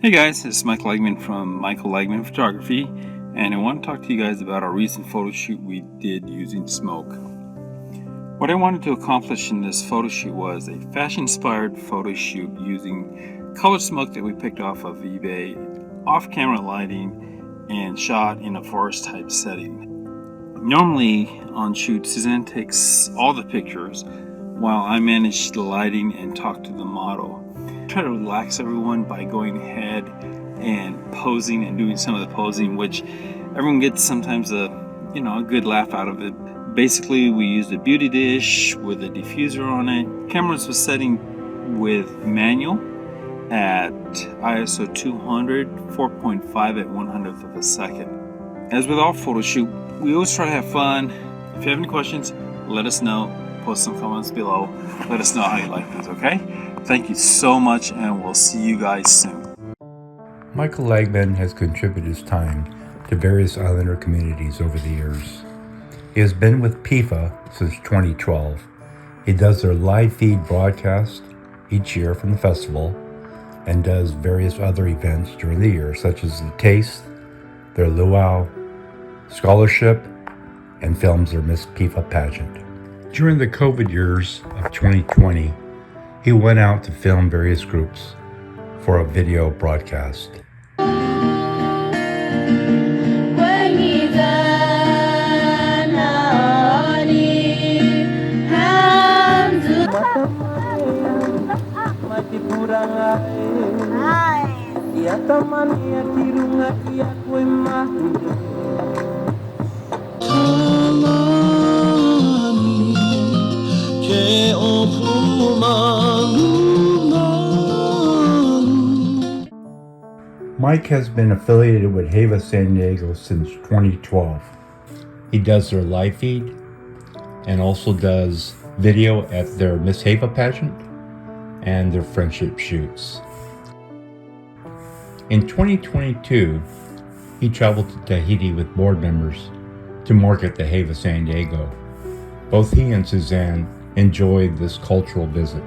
Hey guys, this is Michael Lagman from Michael Lagman Photography, and I want to talk to you guys about our recent photo shoot we did using smoke. What I wanted to accomplish in this photo shoot was a fashion-inspired photo shoot using colored smoke that we picked off of eBay, off-camera lighting, and shot in a forest-type setting. Normally on shoot, Suzanne takes all the pictures while I manage the lighting and talk to the model. Try to relax everyone by going ahead and posing and doing some of the posing, which everyone gets sometimes a good laugh out of it. Basically, we used a beauty dish with a diffuser on it. Cameras was setting with manual at ISO 200, 4.5 at 100th of a second. As with all photo shoot, we always try to have fun. If you have any questions, let us know. Post some comments below. Let us know how you like these, okay? Thank you so much, and we'll see you guys soon. Michael Lagman has contributed his time to various Islander communities over the years. He has been with PIFA since 2012. He does their live feed broadcast each year from the festival and does various other events during the year, such as the Taste, their Luau, Scholarship, and films their Miss PIFA pageant. During the COVID years of 2020, he went out to film various groups for a video broadcast. Mike has been affiliated with Hava San Diego since 2012. He does their live feed and also does video at their Miss Hava pageant and their friendship shoots. In 2022, he traveled to Tahiti with board members to market the Hava San Diego. Both he and Suzanne enjoyed this cultural visit.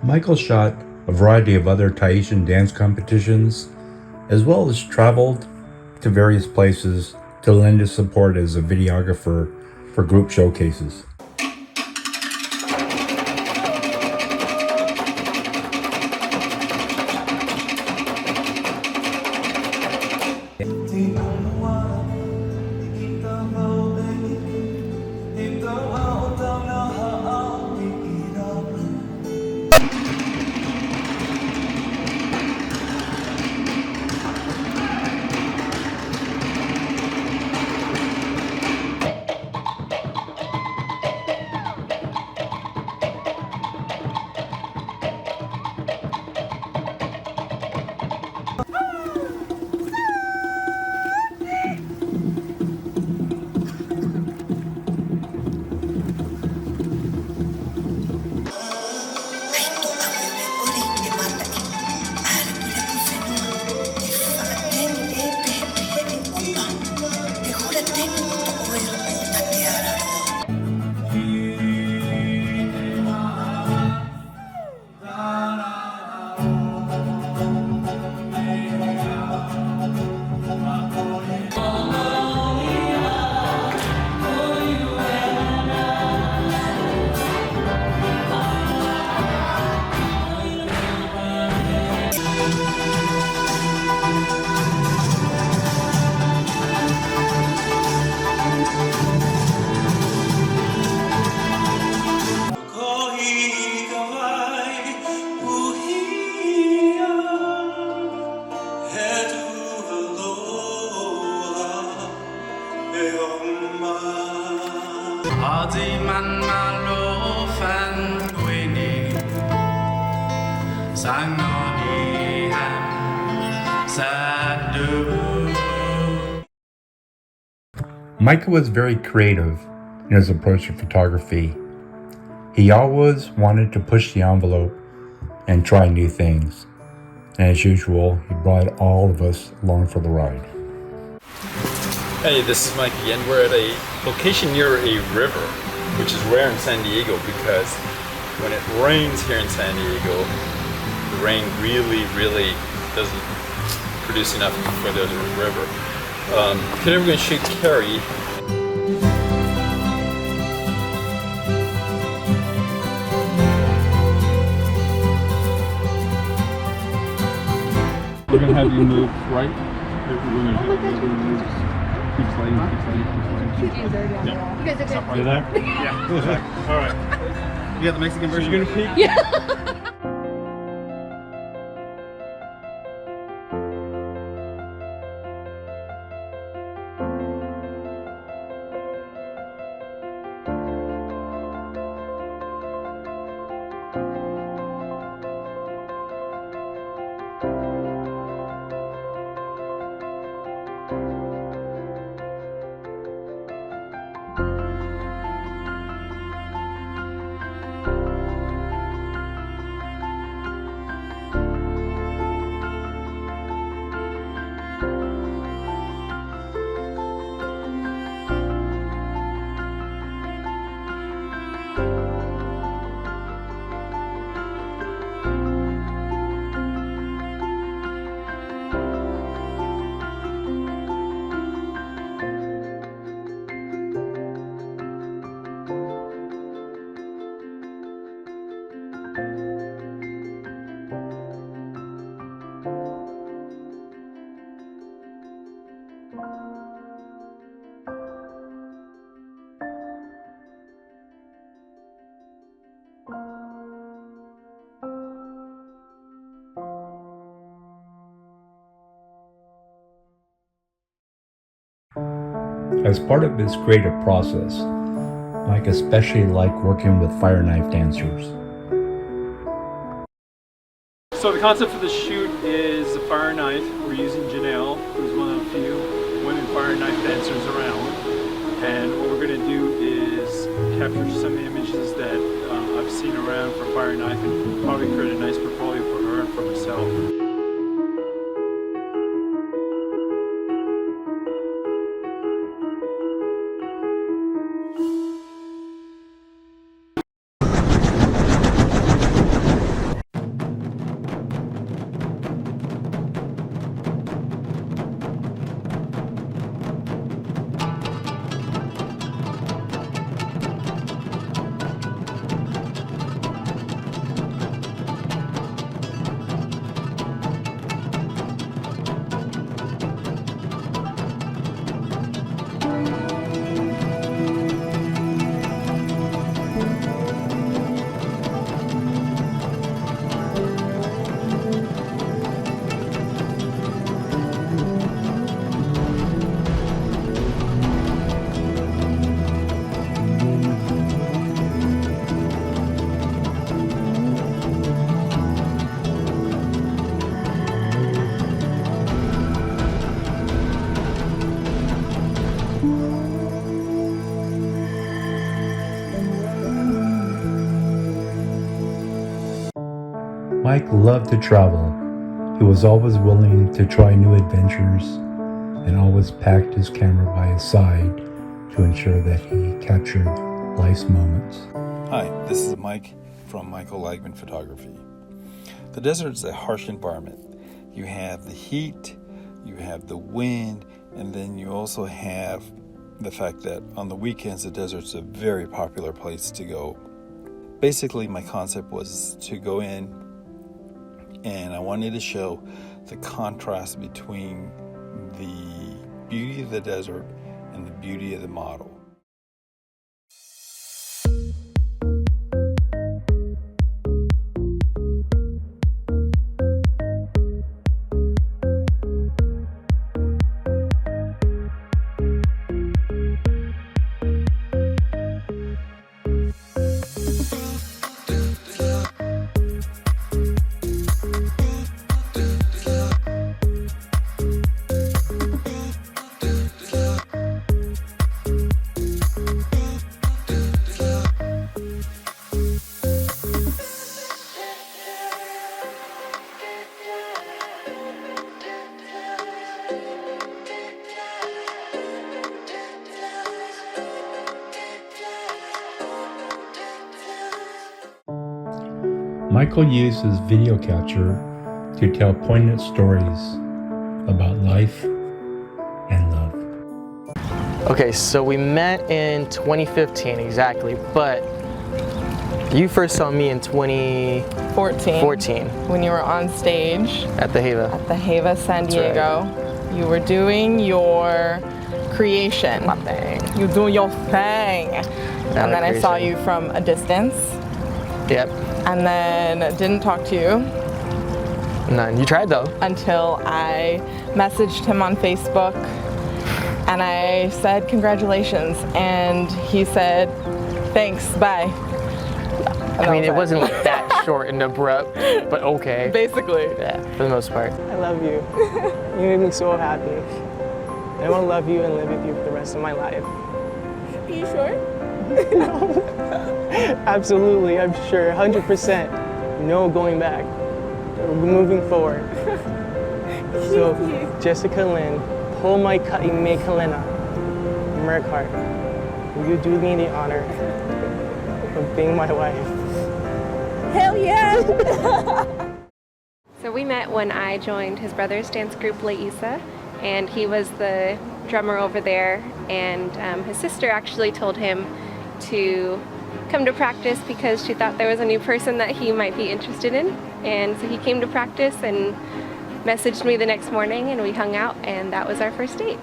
Michael shot a variety of other Tahitian dance competitions, as well as traveled to various places to lend his support as a videographer for group showcases. Micah was very creative in his approach to photography. He always wanted to push the envelope and try new things. And as usual, he brought all of us along for the ride. Hey, this is Mike again. We're at a location near a river, which is rare in San Diego because when it rains here in San Diego, the rain really doesn't produce enough for there's a river. Today we're going to shoot Carrie. We're going to have you move right. We're going to have you move. Keep sliding. Yeah. You guys are good. You there? Yeah. All right. You got the Mexican version? So you're going to peek? Yeah. As part of his creative process, Mike especially liked working with Fireknife dancers. So the concept for the shoot is a Fireknife. We're using Janelle, who's one of the few women Fireknife dancers around. And what we're going to do is capture some images that I've seen around for Fireknife and probably create a nice portfolio for her and for myself. Mike loved to travel. He was always willing to try new adventures and always packed his camera by his side to ensure that he captured life's moments. Hi, this is Mike from Michael Lagman Photography. The desert is a harsh environment. You have the heat, you have the wind, and then you also have the fact that on the weekends the desert's a very popular place to go. Basically, my concept was to go in and I wanted to show the contrast between the beauty of the desert and the beauty of the model. Michael uses video capture to tell poignant stories about life and love. Okay, so we met in 2015 exactly, but you first saw me in 2014 when you were on stage at the Heva. at the Heva San That's Diego. right. You were doing your creation. My thing. You were doing your thing. And then I saw you from a distance. Yep. And then didn't talk to you None. You tried though. until I messaged him on Facebook and I said congratulations, and he said thanks, bye. I mean, it wasn't like that short and abrupt, but okay. Basically. Yeah, for the most part. I love you. You made me so happy. I want to love you and live with you for the rest of my life. Are you sure? Absolutely, I'm sure, 100%. No going back. We're moving forward. So, Jessica Lynn, pull my Ka'i me Kalena, Merkart. Will you do me the honor of being my wife? Hell yeah! So we met when I joined his brother's dance group, Laisa, and he was the drummer over there, and his sister actually told him to come to practice because she thought there was a new person that he might be interested in, and so he came to practice and messaged me the next morning, and we hung out, and that was our first date.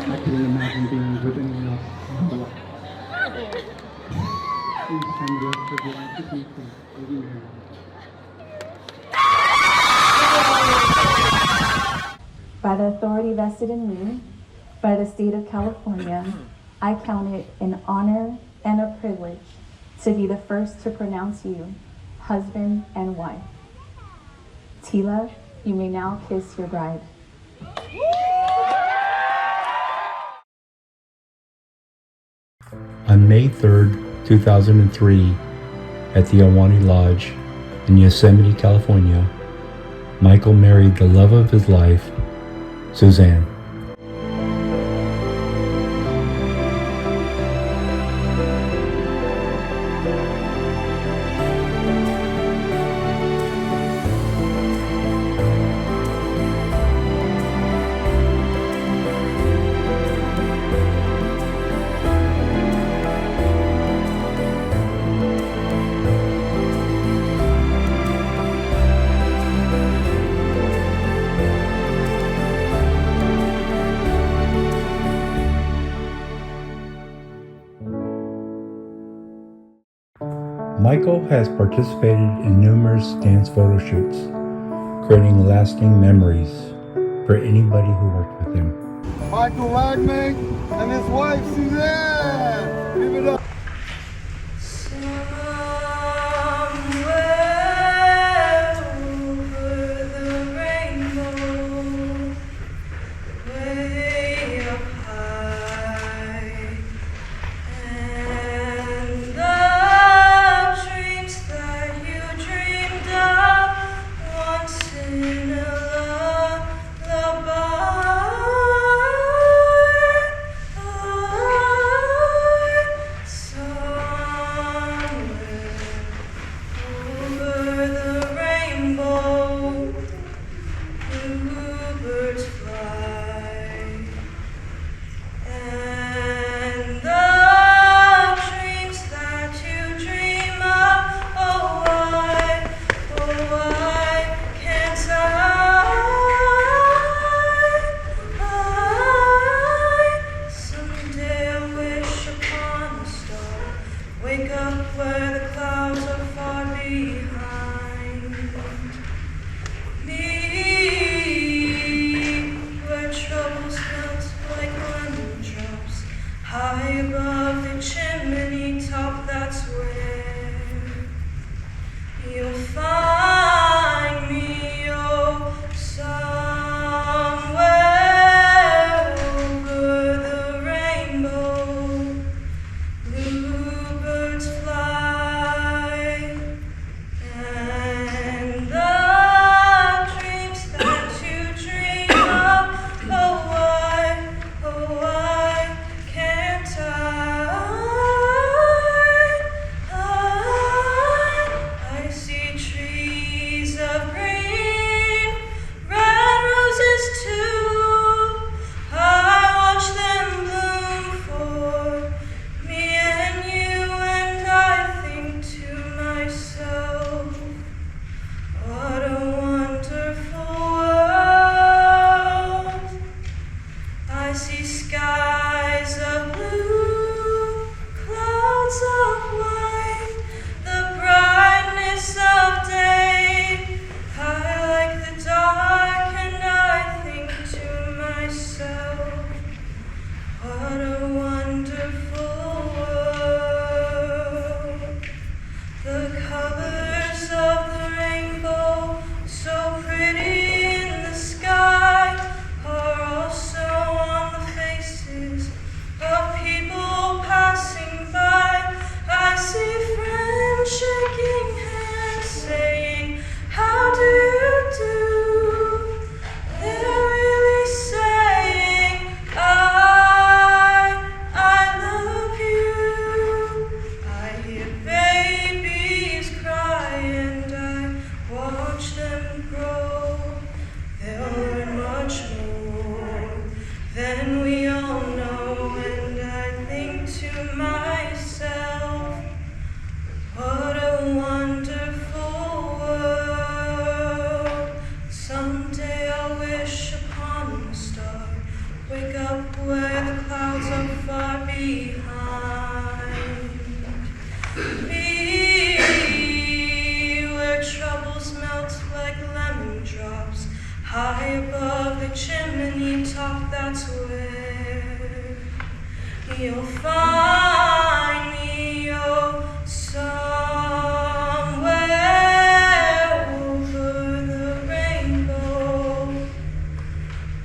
I couldn't imagine being with anyone else. Please send the rest of your life to people. By the authority vested in me by the state of California, I count it an honor and a privilege to be the first to pronounce you husband and wife. Tila, you may now kiss your bride. On May 3rd, 2003, at the Ahwahnee Lodge in Yosemite, California, Michael married the love of his life, Suzanne. Michael has participated in numerous dance photo shoots, creating lasting memories for anybody who worked with him. Michael Lagman and his wife Suzanne. Give it up. Wake up where the clouds are far behind me, where troubles melt like lemon drops, high above the chimney top. That's where you'll find me, oh, Be where troubles melt like lemon drops, high above the chimney top, that's where you'll find me, oh, somewhere over the rainbow.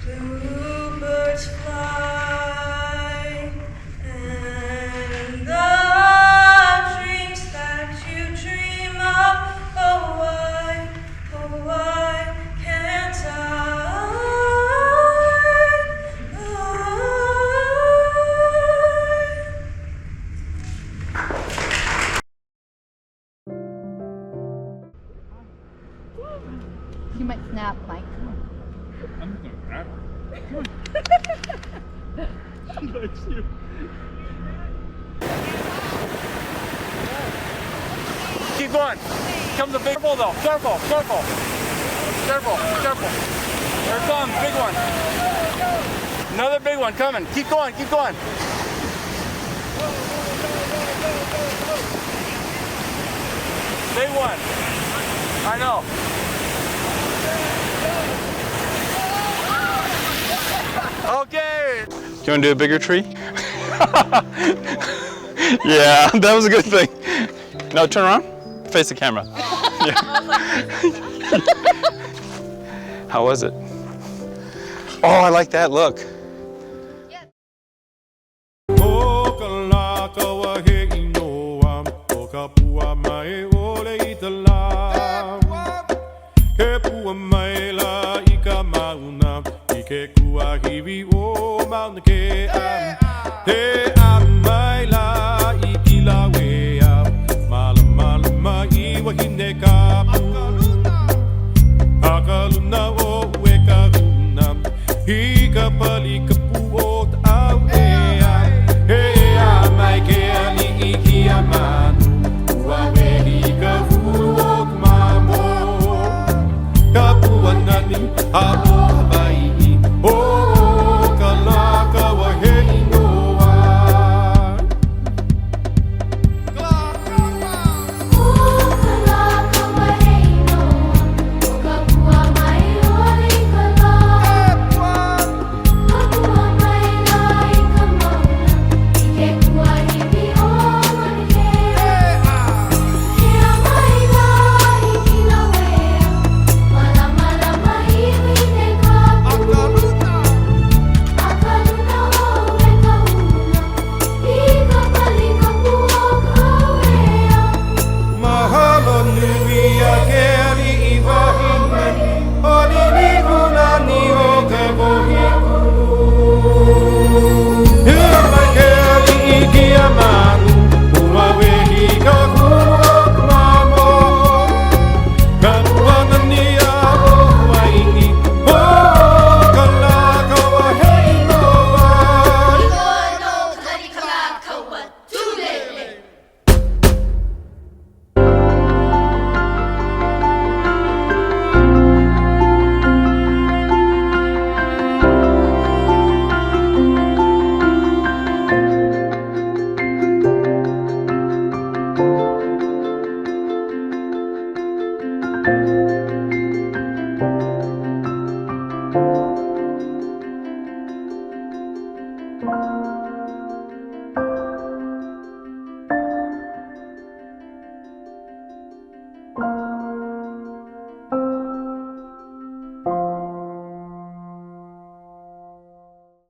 Bluebirds fly, and the dreams that you dream of, oh why can't I? You might snap, Mike. I'm just gonna grab her. She likes you. Keep going. Comes a big careful though. Careful, careful. Careful, careful. Here it comes, big one. Another big one coming. Keep going, keep going. Big one. I know. Okay. Do you want to do a bigger tree? Yeah, that was a good thing. No, turn around. Face the camera. Yeah. How was it? Oh, I like that look.